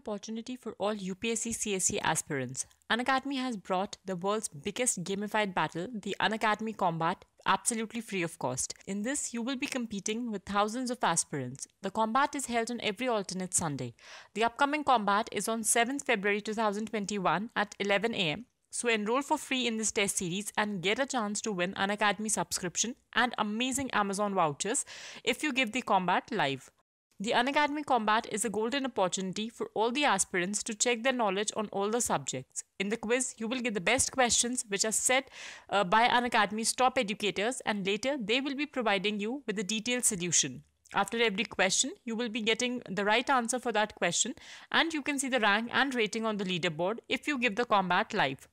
opportunity for all UPSC CSE aspirants. Unacademy has brought the world's biggest gamified battle, the Unacademy Combat, absolutely free of cost. In this, you will be competing with thousands of aspirants. The combat is held on every alternate Sunday. The upcoming combat is on 7th February 2021 at 11 am. So enroll for free in this test series and get a chance to win Unacademy subscription and amazing Amazon vouchers if you give the combat live. The Unacademy Combat is a golden opportunity for all the aspirants to check their knowledge on all the subjects. In the quiz, you will get the best questions which are set by Unacademy's top educators, and later they will be providing you with a detailed solution. After every question, you will be getting the right answer for that question, and you can see the rank and rating on the leaderboard if you give the combat live.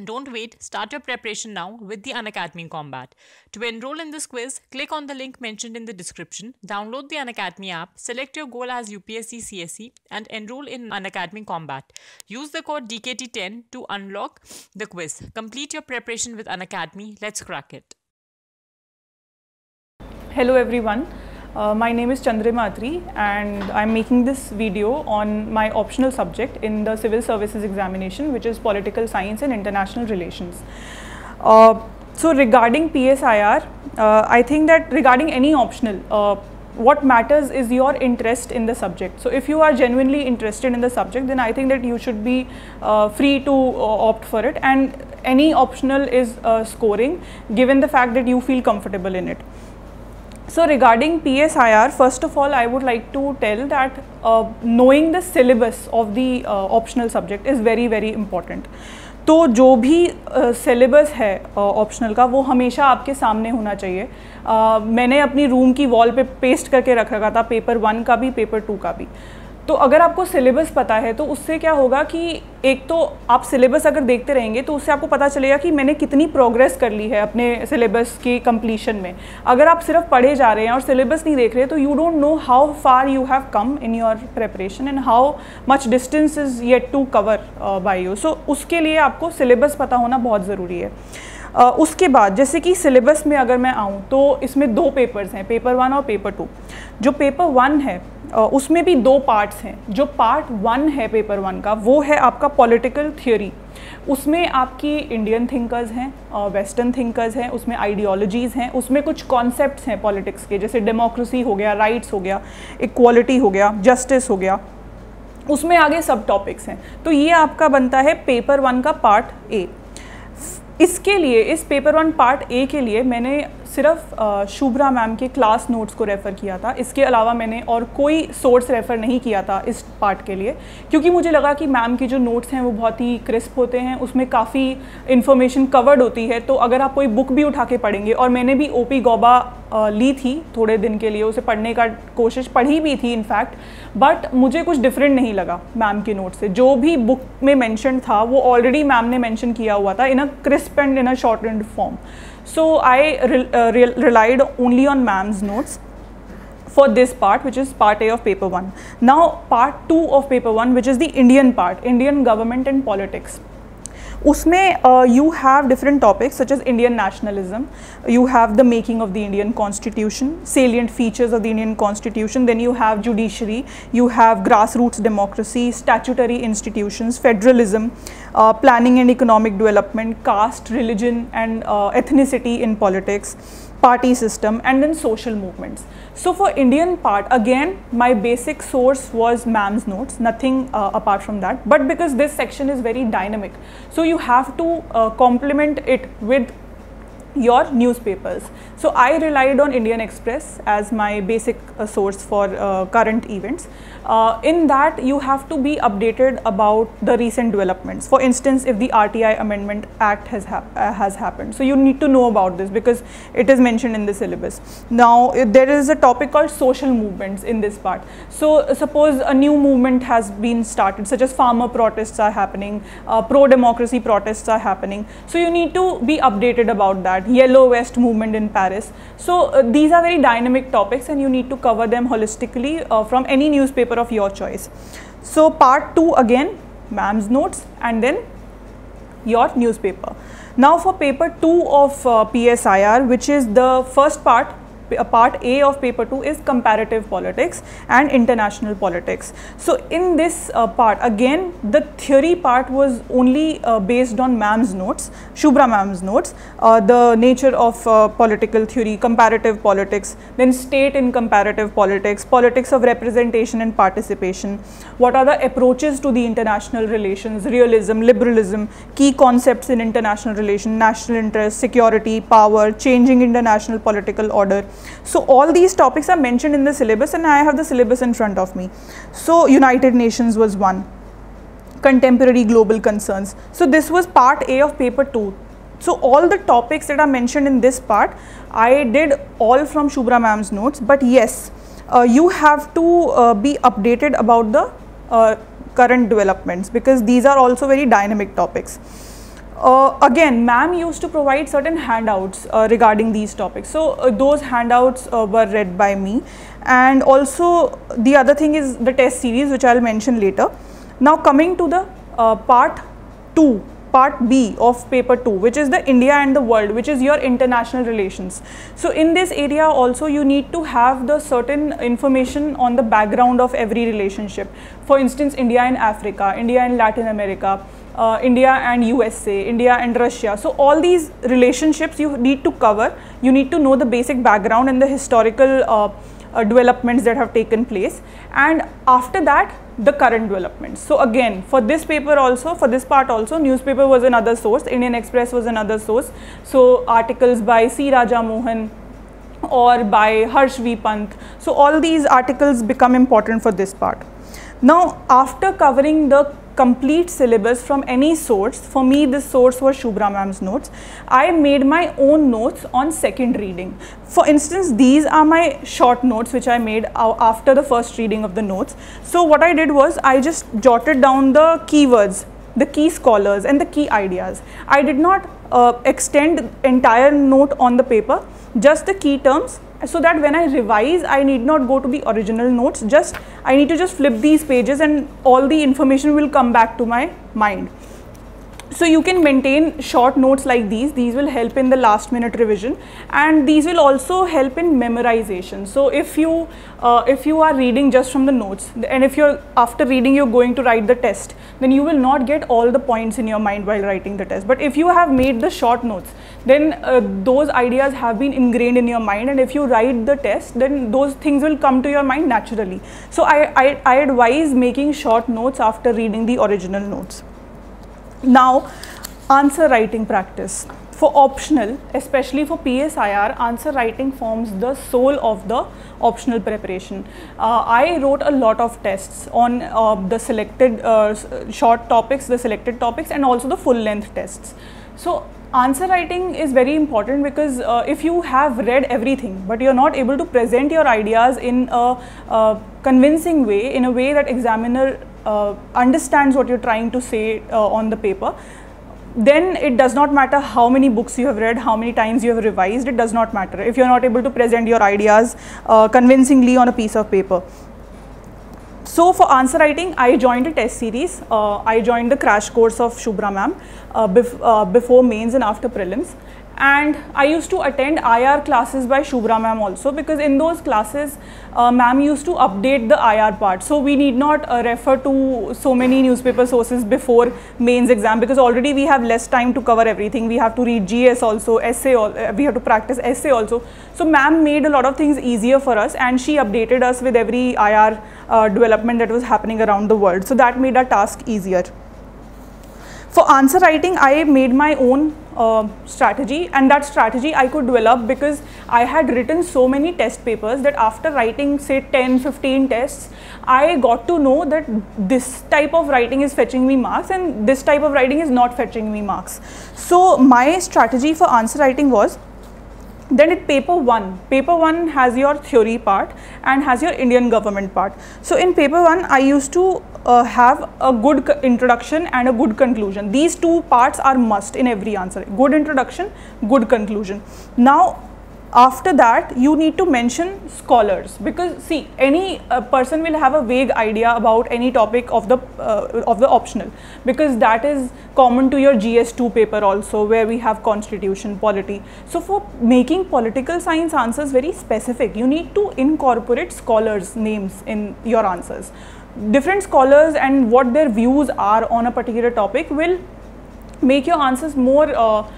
Don't wait, start your preparation now with the Unacademy Combat. To enroll in this quiz, click on the link mentioned in the description, download the Unacademy app, select your goal as UPSC CSE and enroll in Unacademy Combat. Use the code DKT10 to unlock the quiz. Complete your preparation with Unacademy. Let's crack it. Hello everyone. My name is Chandrima Atri and I'm making this video on my optional subject in the Civil Services examination, which is Political Science and International Relations. So regarding PSIR, I think that regarding any optional, what matters is your interest in the subject. So if you are genuinely interested in the subject, then I think that you should be free to opt for it, and any optional is scoring given the fact that you feel comfortable in it. So regarding PSIR, first of all, I would like to tell that knowing the syllabus of the optional subject is very, very important. तो जो भी syllabus है optional का, वो हमेशा आपके सामने होना चाहिए. मैंने अपनी रूम की वॉल पे पेस्ट करके रख रखा था, पेपर 1 का भी, पेपर 2 का भी. तो अगर आपको सिलेबस पता है तो उससे क्या होगा कि एक तो आप सिलेबस अगर देखते रहेंगे तो उससे आपको पता चलेगा कि मैंने कितनी प्रोग्रेस कर ली है अपने सिलेबस की कंप्लीशन में. अगर आप सिर्फ पढ़े जा रहे हैं और सिलेबस नहीं देख रहे तो you don't know how far you have come in your preparation and how much distance is yet to cover by you. So उसके लिए आपको सिलेबस पता होना बहुत ज़रूरी है. उसके बाद जैसे कि सिलेबस में अगर मैं आऊँ तो इसमें 2 पेपर्स हैं, पेपर 1 और पेपर 2. जो पेपर 1 है उसमें भी 2 पार्ट्स हैं. जो पार्ट 1 है पेपर 1 का, वो है आपका पॉलिटिकल थियोरी. उसमें आपकी इंडियन थिंकर्स हैं, वेस्टर्न थिंकर्स हैं, उसमें आइडियोलॉजीज़ हैं, उसमें कुछ कॉन्सेप्ट्स हैं पॉलिटिक्स के, जैसे डेमोक्रेसी हो गया, राइट्स हो गया, इक्वालिटी हो गया, जस्टिस हो गया. उसमें आगे सब टॉपिक्स हैं. तो ये आपका बनता है पेपर 1 का पार्ट ए. इसके लिए, इस पेपर 1 पार्ट ए के लिए मैंने सिर्फ शुभ्रा मैम के क्लास नोट्स को रेफ़र किया था. इसके अलावा मैंने और कोई सोर्स रेफ़र नहीं किया था इस पार्ट के लिए, क्योंकि मुझे लगा कि मैम के जो नोट्स हैं वो बहुत ही क्रिस्प होते हैं, उसमें काफ़ी इन्फॉर्मेशन कवर्ड होती है. तो अगर आप कोई बुक भी उठा के पढ़ेंगे, और मैंने भी ओपी गौबा ली थी थोड़े दिन के लिए, उसे पढ़ने का कोशिश पढ़ी भी थी इनफैक्ट, बट मुझे कुछ डिफरेंट नहीं लगा मैम के नोट से. जो भी बुक में मेंशन था वो ऑलरेडी मैम ने मेंशन किया हुआ था in a crisp and in a shortened form. So I relied only on ma'am's notes for this part, which is part A of paper 1. Now part 2 of paper 1, which is the Indian part, Indian government and politics. उसमें you have different topics such as Indian nationalism, you have the making of the Indian constitution, salient features of the Indian constitution, then you have judiciary, you have grassroots democracy, statutory institutions, federalism, planning and economic development, caste, religion and ethnicity in politics, party system, and then social movements. So for Indian part, again my basic source was ma'am's notes, nothing apart from that. But because this section is very dynamic, so you have to complement it with your newspapers. So I relied on Indian Express as my basic source for current events. In that you have to be updated about the recent developments. For instance, if the RTI Amendment Act has happened, so you need to know about this because it is mentioned in the syllabus. Now there is a topic called social movements in this part. So suppose a new movement has been started, such as farmer protests are happening, pro-democracy protests are happening. So you need to be updated about that. Yellow Vest movement in Paris. So these are very dynamic topics and you need to cover them holistically from any newspaper of your choice. So part 2 again, ma'am's notes and then your newspaper. Now for paper 2 of PSIR, which is the first part, part A of paper 2 is comparative politics and international politics. So in this part, again the theory part was only based on ma'am's notes, Shubhra ma'am's notes, the nature of political theory, comparative politics, then state in comparative politics, politics of representation and participation, what are the approaches to the international relations, realism, liberalism, key concepts in international relations, national interest, security, power, changing international political order. So all these topics are mentioned in the syllabus, and I have the syllabus in front of me. So United Nations was one, contemporary global concerns. So this was part A of paper 2. So all the topics that are mentioned in this part, I did all from Shubhra ma'am's notes, but yes, you have to be updated about the current developments, because these are also very dynamic topics. Again, ma'am used to provide certain handouts regarding these topics. So those handouts were read by me, and also the other thing is the test series, which I'll mention later. Now coming to the part B of paper 2, which is the India and the world, which is your international relations. So in this area also you need to have the certain information on the background of every relationship. For instance, India and Africa, India and Latin America, India and USA, India and Russia. So all these relationships you need to cover. You need to know the basic background and the historical developments that have taken place, and after that the current developments. So again, for this paper also, for this part also, newspaper was another source, Indian Express was another source. So articles by C. Raja Mohan or by Harsh V. Pant. So all these articles become important for this part. Now after covering the complete syllabus from any source, for me this source was Shubhra ma'am's notes, I made my own notes on second reading. For instance, these are my short notes which I made after the first reading of the notes. So what I did was I just jotted down the keywords, the key scholars and the key ideas. I did not extend entire note on the paper, just the key terms, so that when I revise I need not go to the original notes, just I need to just flip these pages and all the information will come back to my mind. So you can maintain short notes like these will help in the last minute revision, and these will also help in memorization. So if you are reading just from the notes, and if you're after reading you're going to write the test, then you will not get all the points in your mind while writing the test. But if you have made the short notes, then those ideas have been ingrained in your mind, and if you write the test, then those things will come to your mind naturally. So I advise making short notes after reading the original notes. Now, answer writing practice. For optional, especially for PSIR, answer writing forms the soul of the optional preparation. I wrote a lot of tests on the selected short topics, the selected topics, and also the full length tests. So answer writing is very important, because if you have read everything but you're not able to present your ideas in a convincing way, in a way that examiner understands what you're trying to say on the paper, then it does not matter how many books you have read, how many times you have revised, it does not matter if you're not able to present your ideas convincingly on a piece of paper. So for answer writing, I joined a test series. I joined the crash course of Shubhra ma'am before mains and after prelims. And I used to attend IR classes by Shubhra ma'am also, because in those classes ma'am used to update the IR part. So we need not refer to so many newspaper sources before mains exam, because already we have less time to cover everything. We have to read GS also, essay, we have to practice essay also. So ma'am made a lot of things easier for us, and she updated us with every IR development that was happening around the world. So that made our task easier. For answer writing, I made my own strategy, and that strategy I could develop because I had written so many test papers that after writing say 10-15 tests, I got to know that this type of writing is fetching me marks and this type of writing is not fetching me marks. So my strategy for answer writing was, then at paper 1 has your theory part and has your Indian government part. So in paper 1 I used to have a good introduction and a good conclusion. These two parts are must in every answer: good introduction, good conclusion. Now after that you need to mention scholars, because see, any person will have a vague idea about any topic of the optional, because that is common to your GS2 paper also, where we have constitution, polity. So for making political science answers very specific, you need to incorporate scholars names in your answers. Different scholars and what their views are on a particular topic will make your answers more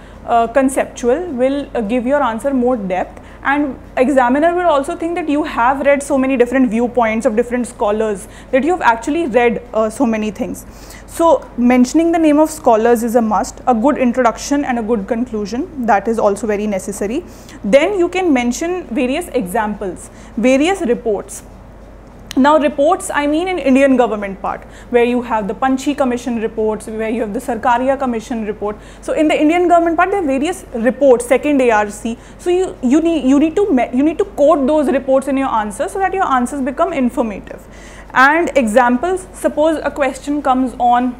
conceptual, will give your answer more depth, and examiner will also think that you have read so many different viewpoints of different scholars, that you have actually read so many things. So mentioning the name of scholars is a must. A good introduction and a good conclusion, that is also very necessary. Then you can mention various examples, various reports. Now reports, I mean in Indian government part, where you have the Panchi Commission reports, where you have the Sarkaria Commission report. So in the Indian government part, there are various reports, second ARC. So you need to quote those reports in your answer, so that your answers become informative. And examples, suppose a question comes on,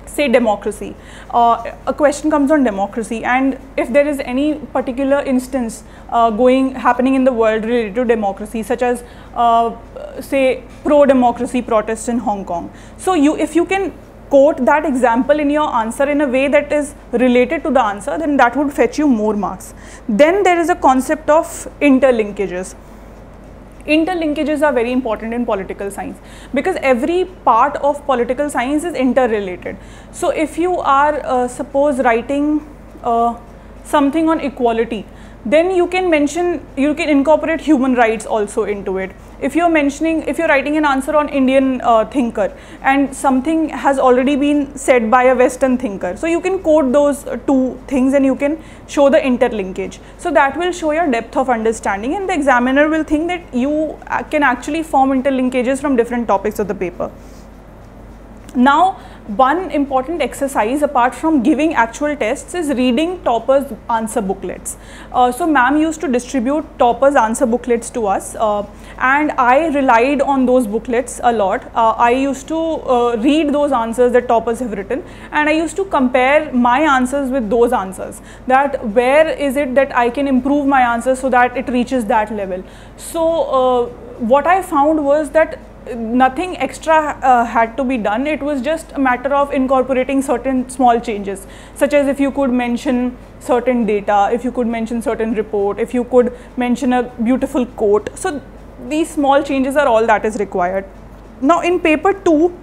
say, democracy. A question comes on democracy, and if there is any particular instance happening in the world related to democracy, such as say pro-democracy protests in Hong Kong. So if you can quote that example in your answer in a way that is related to the answer, then that would fetch you more marks. Then there is a concept of interlinkages. Interlinkages are very important in political science, because every part of political science is interrelated. So if you are suppose writing something on equality, then you can incorporate human rights also into it. If you're writing an answer on Indian thinker, and something has already been said by a Western thinker, so you can quote those two things and you can show the interlinkage. So that will show your depth of understanding, and the examiner will think that you can actually form interlinkages from different topics of the paper. Now, one important exercise apart from giving actual tests is reading toppers' answer booklets. So ma'am used to distribute toppers' answer booklets to us, and I relied on those booklets a lot. I used to read those answers that toppers have written, and I used to compare my answers with those answers, that where is it that I can improve my answers so that it reaches that level. So what I found was that nothing extra had to be done. It was just a matter of incorporating certain small changes, such as if you could mention certain data, if you could mention certain report, if you could mention a beautiful quote. So these small changes are all that is required. Now in paper 2,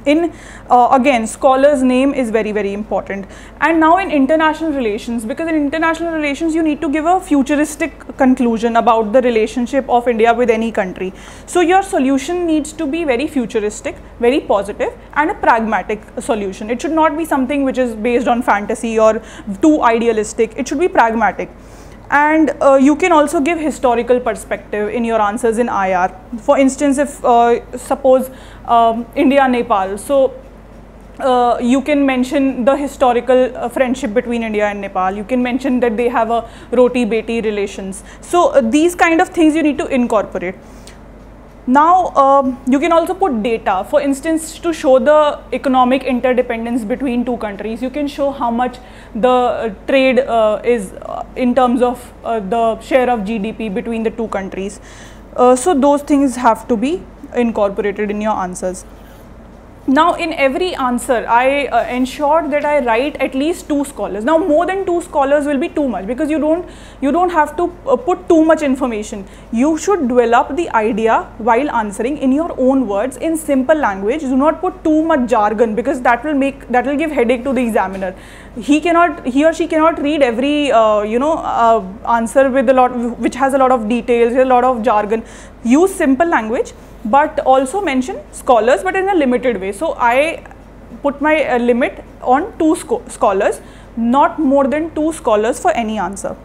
again, scholar's name is very, very important. And now in international relations, because in international relations you need to give a futuristic conclusion about the relationship of India with any country. So your solution needs to be very futuristic, very positive, and a pragmatic solution. It should not be something which is based on fantasy or too idealistic. It should be pragmatic. And you can also give historical perspective in your answers in IR. For instance, if suppose India, Nepal, so you can mention the historical friendship between India and Nepal. You can mention that they have a roti-beti relations. So these kind of things you need to incorporate. Now you can also put data, for instance, to show the economic interdependence between two countries. You can show how much the trade is in terms of the share of GDP between the two countries. So those things have to be incorporated in your answers. Now in every answer I ensured that I write at least 2 scholars. Now more than 2 scholars will be too much, because you don't have to put too much information. You should develop the idea while answering in your own words in simple language. Do not put too much jargon, because that will give headache to the examiner. He or she cannot read every answer with which has a lot of details, a lot of jargon. Use simple language, but also mention scholars, but in a limited way. So I put my limit on 2 scholars, not more than 2 scholars for any answer.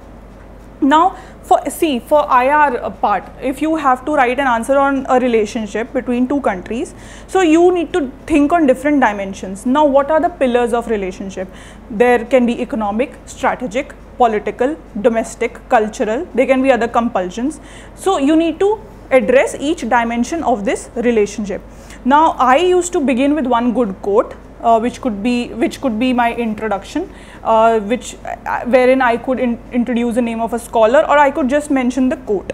Now for IR part, if you have to write an answer on a relationship between 2 countries, so you need to think on different dimensions. Now what are the pillars of relationship? There can be economic, strategic, political, domestic, cultural. There can be other compulsions. So you need to address each dimension of this relationship. Now I used to begin with one good quote which could be my introduction, wherein I could introduce the name of a scholar, or I could just mention the quote.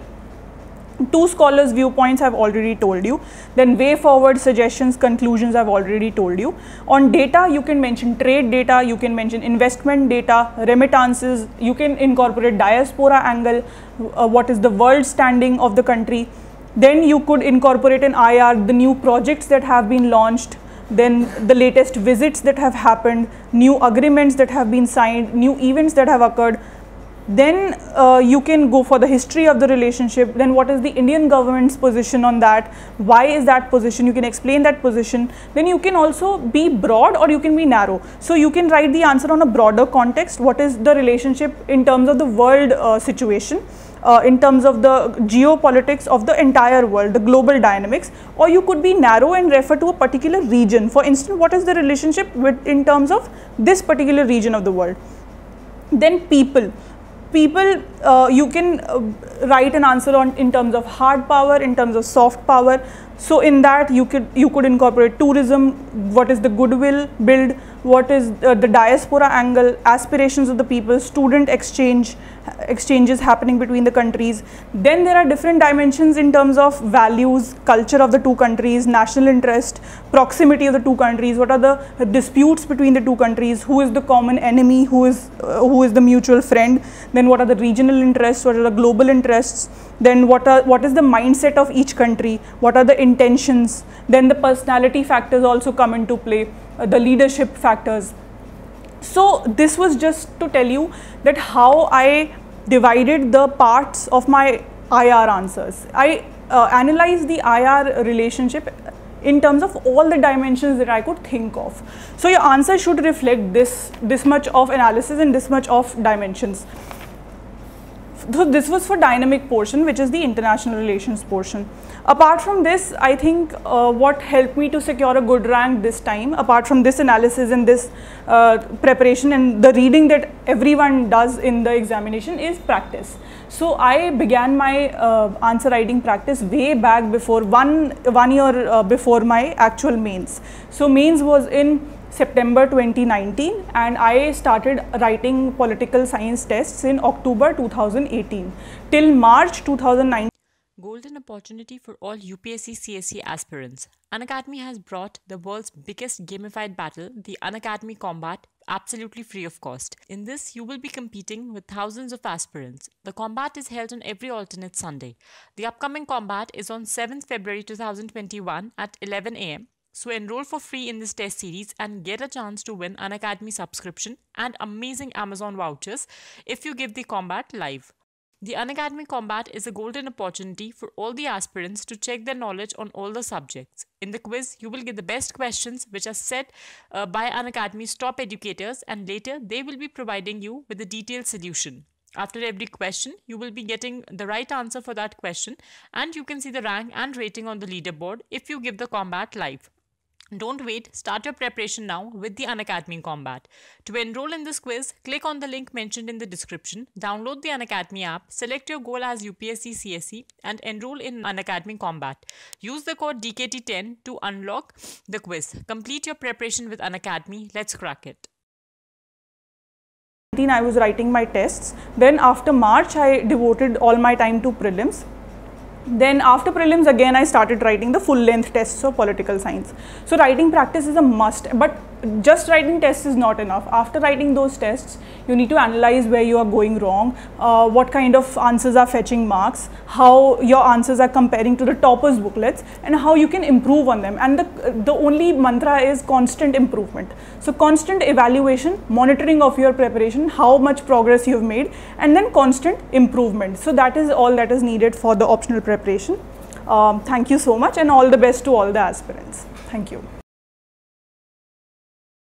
2 scholars' viewpoints I've already told you. Then way forward suggestions, conclusions I've already told you. On data, you can mention trade data, you can mention investment data, remittances, you can incorporate diaspora angle, what is the world standing of the country. Then you could incorporate an IR, the new projects that have been launched, then the latest visits that have happened, new agreements that have been signed, new events that have occurred. Then you can go for the history of the relationship, then what is the Indian government's position on that, why is that position, you can explain that position. Then you can also be broad or you can be narrow. So you can write the answer on a broader context, what is the relationship in terms of the world situation, in terms of the geopolitics of the entire world, the global dynamics, or you could be narrow and refer to a particular region. For instance, what is the relationship in terms of this particular region of the world. Then people, you can write an answer on in terms of hard power, in terms of soft power. So in that you could incorporate tourism, what is the goodwill build, what is the diaspora angle, aspirations of the people, student exchanges happening between the countries. Then there are different dimensions in terms of values, culture of the 2 countries, national interest, proximity of the 2 countries, what are the disputes between the 2 countries, who is the common enemy, who is the mutual friend. Then what are the regional interests, what are the global interests. Then what is the mindset of each country, what are the intentions. Then the personality factors also come into play, the leadership factors. So this was just to tell you that how I divided the parts of my IR answers. I analyzed the IR relationship in terms of all the dimensions that I could think of. So your answer should reflect this much of analysis and this much of dimensions. So this was for dynamic portion, which is the international relations portion. Apart from this, I think what helped me to secure a good rank this time, apart from this analysis and this preparation and the reading that everyone does in the examination, is practice. So I began my answer writing practice way back before one year before my actual mains. So mains was in September 2019 and I started writing political science tests in October 2018 till March 2019. Golden opportunity for all UPSC CSE aspirants. Unacademy has brought the world's biggest gamified battle, the Unacademy Combat, absolutely free of cost. In this, you will be competing with thousands of aspirants. The combat is held on every alternate Sunday. The upcoming combat is on 7th February 2021 at 11 AM. So enroll for free in this test series and get a chance to win Unacademy subscription and amazing Amazon vouchers if you give the combat live. The Unacademy Combat is a golden opportunity for all the aspirants to check their knowledge on all the subjects. In the quiz, you will get the best questions which are set by Unacademy's top educators, and later they will be providing you with a detailed solution. After every question, you will be getting the right answer for that question, and you can see the rank and rating on the leaderboard if you give the combat live. Don't wait, start your preparation now with the Unacademy Combat. To enroll in this quiz, click on the link mentioned in the description, download the Unacademy app, select your goal as UPSC CSE and enroll in Unacademy Combat. Use the code DKT10 to unlock the quiz. Complete your preparation with Unacademy. Let's crack it. I was writing my tests. Then after March, I devoted all my time to prelims. Then after prelims, again I started writing the full length tests of political science. So writing practice is a must, but just writing tests is not enough. After writing those tests, you need to analyze where you are going wrong, what kind of answers are fetching marks, how your answers are comparing to the toppers' booklets, and how you can improve on them. And the only mantra is constant improvement. So constant evaluation, monitoring of your preparation, how much progress you have made, and then constant improvement. So that is all that is needed for the optional preparation. Thank you so much, and all the best to all the aspirants. Thank you.